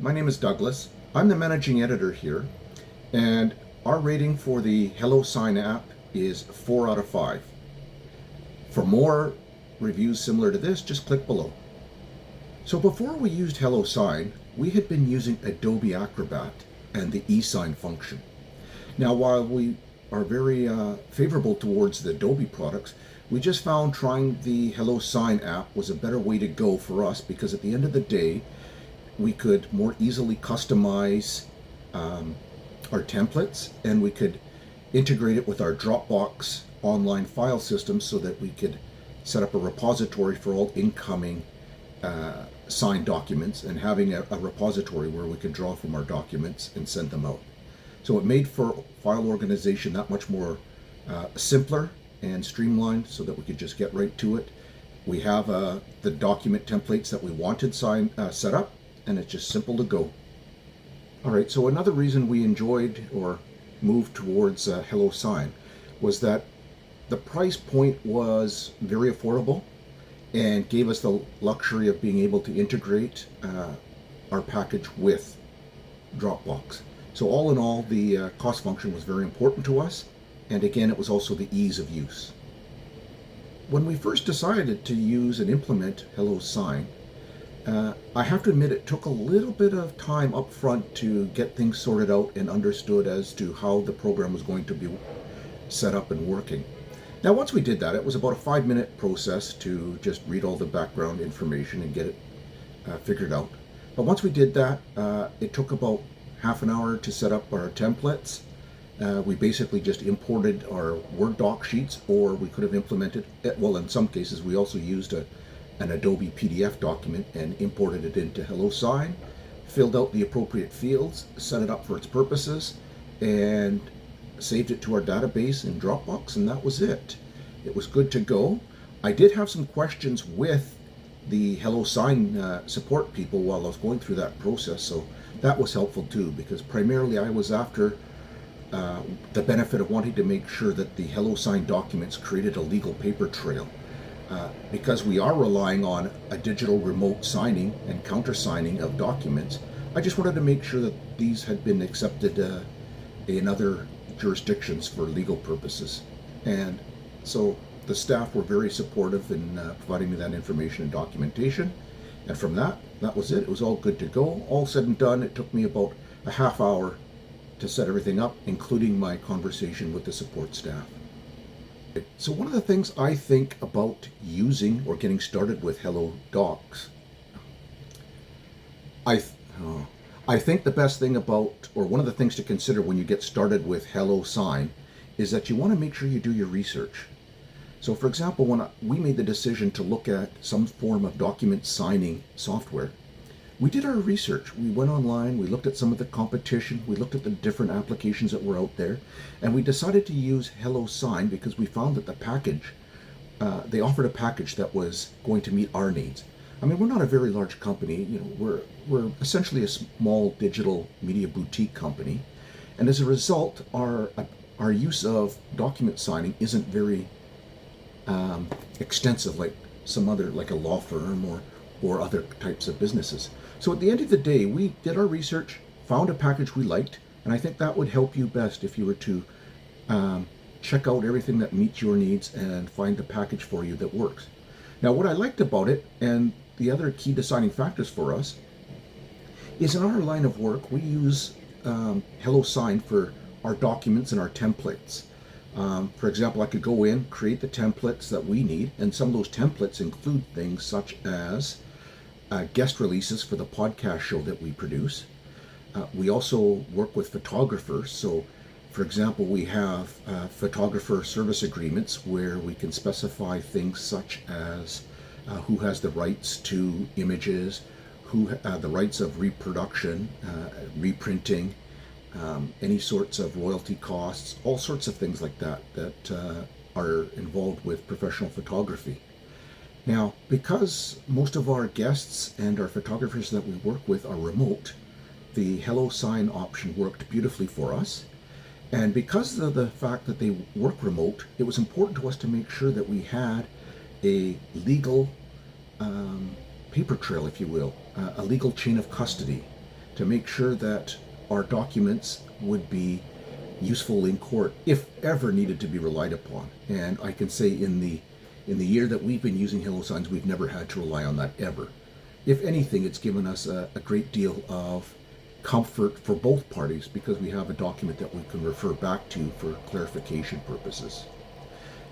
my name is Douglas. I'm the managing editor here, and our rating for the HelloSign app is 4 out of 5. For more reviews similar to this, just click below. So before we used HelloSign, we had been using Adobe Acrobat and the eSign function. Now, while we are very favorable towards the Adobe products, we just found trying the HelloSign app was a better way to go for us, because at the end of the day, we could more easily customize our templates, and we could integrate it with our Dropbox online file system so that we could set up a repository for all incoming signed documents, and having a repository where we could draw from our documents and send them out. So it made for file organization that much more simpler and streamlined, so that we could just get right to it. We have the document templates that we wanted set up, and it's just simple to go. All right, so another reason we enjoyed or moved towards HelloSign was that the price point was very affordable and gave us the luxury of being able to integrate our package with Dropbox. So all in all, the cost function was very important to us, and again, it was also the ease of use. When we first decided to use and implement HelloSign, I have to admit it took a little bit of time up front to get things sorted out and understood as to how the program was going to be set up and working. Now, once we did that, it was about a 5-minute process to just read all the background information and get it figured out. But once we did that, it took about half an hour to set up our templates. We basically just imported our Word doc sheets, or we could have implemented it. Well, in some cases, we also used an Adobe PDF document and imported it into HelloSign, filled out the appropriate fields, set it up for its purposes, and saved it to our database in Dropbox, and that was it. It was good to go. I did have some questions with the HelloSign support people while I was going through that process, so that was helpful too, because primarily I was after the benefit of wanting to make sure that the HelloSign documents created a legal paper trail. Because we are relying on a digital remote signing and countersigning of documents, I just wanted to make sure that these had been accepted in other jurisdictions for legal purposes. And so the staff were very supportive in providing me that information and documentation. And from that was it. It was all good to go. All said and done, it took me about a half hour to set everything up, including my conversation with the support staff. So one of the things I think about using or getting started with HelloDocs, I think the best thing about, or one of the things to consider when you get started with HelloSign, is that you want to make sure you do your research. So for example, when we made the decision to look at some form of document signing software, we did our research. We went online, we looked at some of the competition, we looked at the different applications that were out there, and we decided to use HelloSign because we found that the package, they offered a package that was going to meet our needs. I mean, we're not a very large company, we're essentially a small digital media boutique company, and as a result, our use of document signing isn't very extensive like some other, like a law firm or other types of businesses. So at the end of the day, we did our research, found a package we liked, and I think that would help you best if you were to check out everything that meets your needs and find the package for you that works. Now, what I liked about it, and the other key deciding factors for us, is in our line of work, we use HelloSign for our documents and our templates. For example, I could go in, create the templates that we need, and some of those templates include things such as guest releases for the podcast show that we produce. We also work with photographers. So, for example, we have photographer service agreements where we can specify things such as who has the rights to images, who the rights of reproduction, reprinting, any sorts of royalty costs, all sorts of things like that are involved with professional photography. Now, because most of our guests and our photographers that we work with are remote, the HelloSign option worked beautifully for us. And because of the fact that they work remote, it was important to us to make sure that we had a legal paper trail, if you will, a legal chain of custody to make sure that our documents would be useful in court if ever needed to be relied upon. And I can say in the year that we've been using HelloSigns, we've never had to rely on that ever. If anything, it's given us a great deal of comfort for both parties because we have a document that we can refer back to for clarification purposes.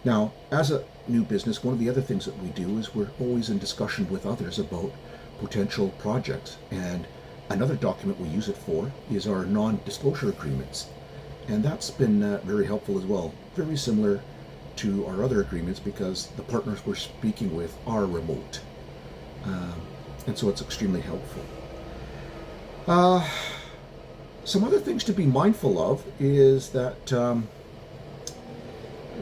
Now, as a new business, one of the other things that we do is we're always in discussion with others about potential projects. And another document we use it for is our non-disclosure agreements. And that's been very helpful as well. Very similar to our other agreements because the partners we're speaking with are remote. And so it's extremely helpful. Some other things to be mindful of is that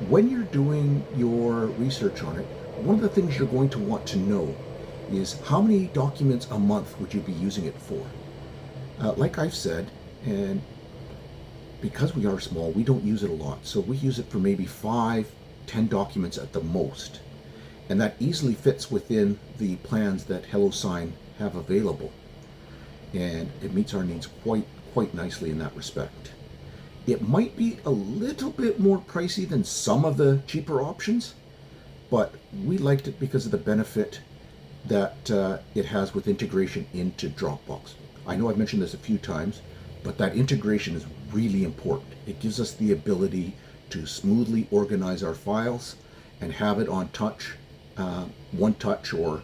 when you're doing your research on it, one of the things you're going to want to know is how many documents a month would you be using it for? Like I've said, and because we are small, we don't use it a lot. So we use it for maybe 5-10 documents at the most. And that easily fits within the plans that HelloSign have available. And it meets our needs quite nicely in that respect. It might be a little bit more pricey than some of the cheaper options, but we liked it because of the benefit that it has with integration into Dropbox. I know I've mentioned this a few times, but that integration is really important. It gives us the ability to smoothly organize our files and have it on touch, one touch, or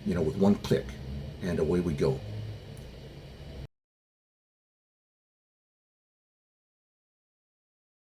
with one click, and away we go.